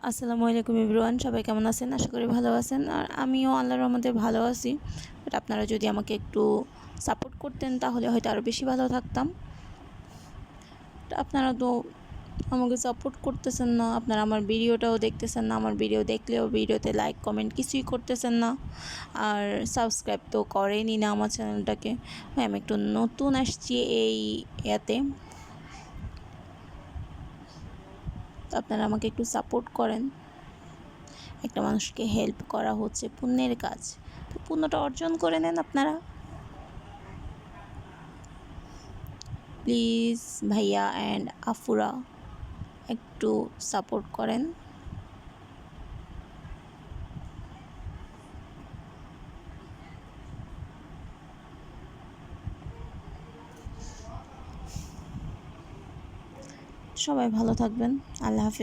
আসসালামু আলাইকুম এভরিওয়ান, সবাই কেমন আছেন? আশা করি ভালো আছেন। আর আমিও আল্লাহর রহমতে ভালো আছি। বাট আপনারা যদি আমাকে একটু সাপোর্ট করতেন তাহলে হয়তো আরও বেশি ভালো থাকতাম। আপনারা তো আমাকে সাপোর্ট করতেছেন না, আপনারা আমার ভিডিওটাও দেখতেছেন না, আমার ভিডিও দেখলেও ভিডিওতে লাইক কমেন্ট কিছুই করতেছেন না, আর সাবস্ক্রাইব তো করেনই না আমার চ্যানেলটাকে। আমি একটু নতুন আসছি এই ইয়াতে, তো আপনারা আমাকে একটু সাপোর্ট করেন। একটা মানুষকে হেল্প করা হচ্ছে পুণ্যের কাজ, তো পুণ্যটা অর্জন করে নেন আপনারা। প্লিজ ভাইয়া অ্যান্ড আফুরা একটু সাপোর্ট করেন। সবাই ভালো থাকবেন। আল্লাহ হাফেজ।